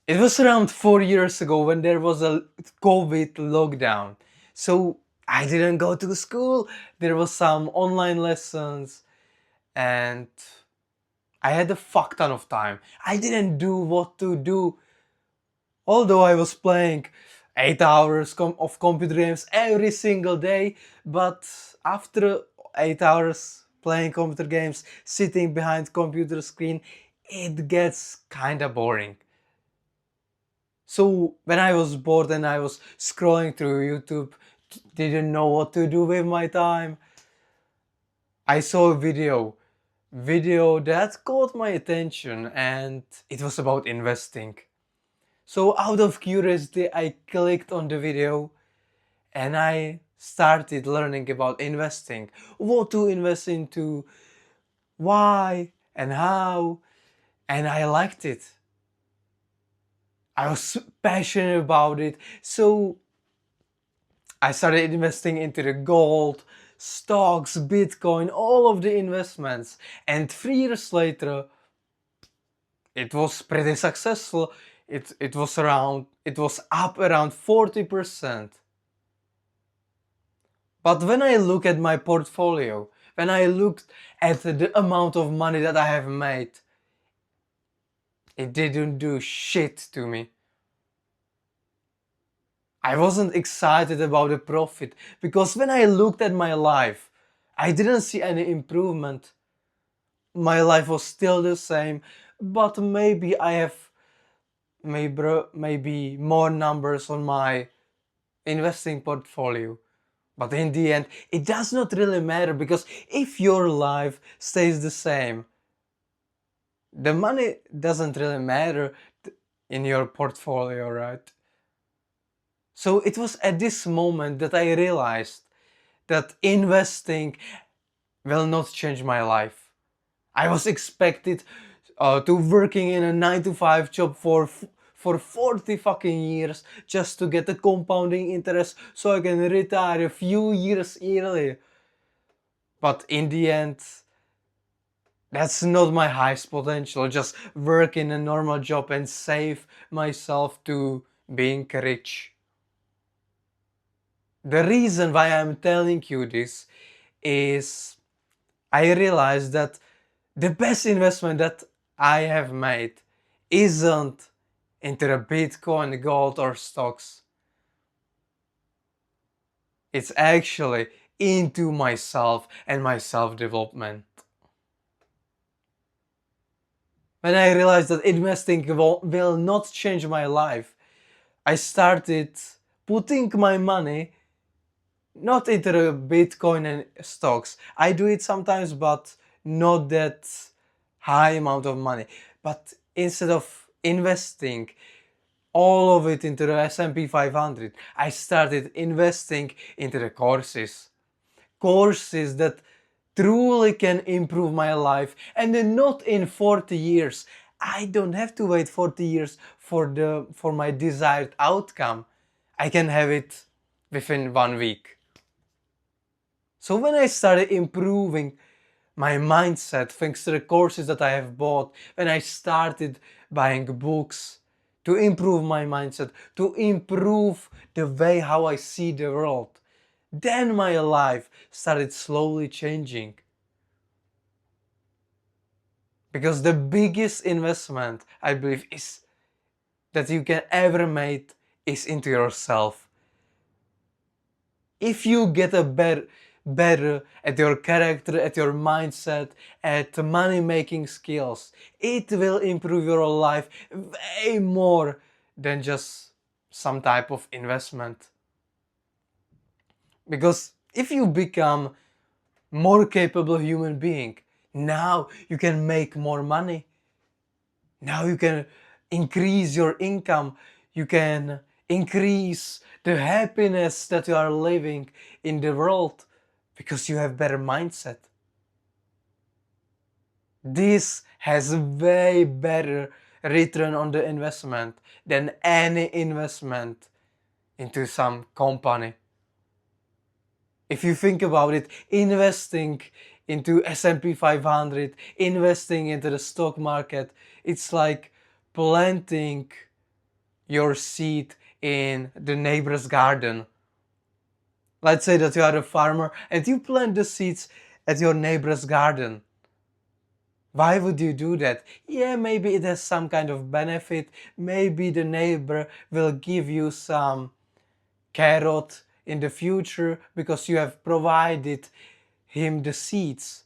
It was around 4 years ago when there was a COVID lockdown. So I didn't go to school. There was some online lessons and I had a fuck ton of time. I didn't do what to do. Although I was playing 8 hours of computer games every single day, but after 8 hours playing computer games, sitting behind computer screen, it gets kinda boring. So when I was bored and I was scrolling through YouTube, didn't know what to do with my time, I saw a video that caught my attention and it was about investing. So out of curiosity, I clicked on the video and I started learning about investing, what to invest into, why and how, and I liked it. I was passionate about it. So I started investing into the gold, stocks, Bitcoin, all of the investments. And 3 years later, it was pretty successful. It was up around 40%. But when I look at my portfolio, when I looked at the amount of money that I have made, it didn't do shit to me. I wasn't excited about the profit because when I looked at my life, I didn't see any improvement. My life was still the same, but maybe I have maybe more numbers on my investing portfolio. But in the end, it does not really matter because if your life stays the same, the money doesn't really matter in your portfolio, right? So it was at this moment that I realized that investing will not change my life. I was expected to working in a 9 to 5 job for 40 fucking years just to get the compounding interest so I can retire a few years early. But in the end, that's not my highest potential. Just work in a normal job and save myself to being rich. The reason why I'm telling you this is I realized that the best investment that I have made isn't into the Bitcoin, gold, or stocks. It's actually into myself and my self development. When I realized that investing will not change my life, I started putting my money not into the Bitcoin and stocks. I do it sometimes, but not that high amount of money. But instead of investing all of it into the S&P 500, I started investing into the courses. Courses that truly can improve my life and then not in 40 years. I don't have to wait 40 years for my desired outcome. I can have it within 1 week. So when I started improving my mindset thanks to the courses that I have bought, when I started buying books to improve my mindset, to improve the way how I see the world, then my life started slowly changing. Because the biggest investment I believe is that you can ever make is into yourself. If you get a better at your character, at your mindset, at money making skills, it will improve your life way more than just some type of investment. Because if you become more capable human being, now you can make more money. Now you can increase your income. You can increase the happiness that you are living in the world because you have better mindset. This has way better return on the investment than any investment into some company. If you think about it, investing into S&P 500, investing into the stock market, it's like planting your seed in the neighbor's garden. Let's say that you are a farmer and you plant the seeds at your neighbor's garden. Why would you do that? Yeah, maybe it has some kind of benefit. Maybe the neighbor will give you some carrot in the future because you have provided him the seeds.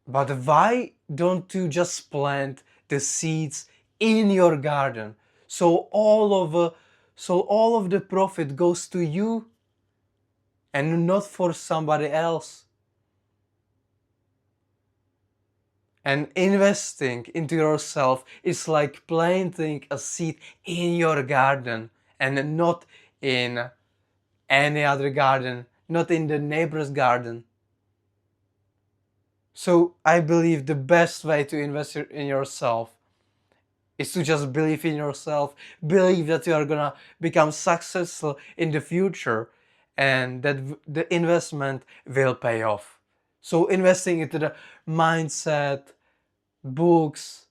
But why don't you just plant the seeds in your garden so all of the profit goes to you and not for somebody else? And investing into yourself is like planting a seed in your garden and not in any other garden, not in the neighbor's garden. So I believe the best way to invest in yourself is to just believe in yourself, believe that you are gonna become successful in the future and that the investment will pay off. So investing into the mindset, books,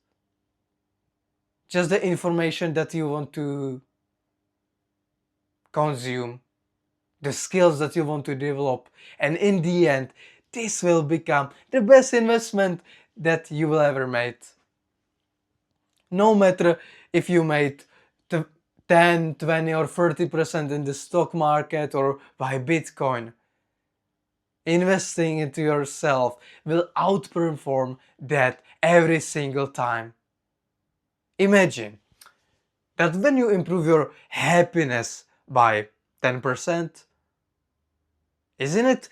just the information that you want to consume, the skills that you want to develop, and in the end, this will become the best investment that you will ever make. No matter if you made 10, 20 or 30% in the stock market or buy Bitcoin, investing into yourself will outperform that every single time. Imagine that when you improve your happiness by 10%, isn't it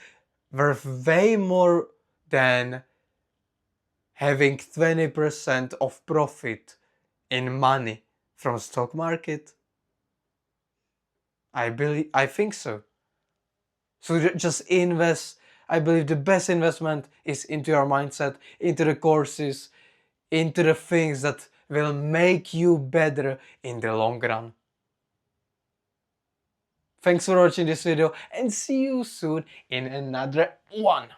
worth way more than having 20% of profit in money from stock market? I think so. So just invest. I believe the best investment is into your mindset, into the courses, into the things that will make you better in the long run. Thanks for watching this video and see you soon in another one.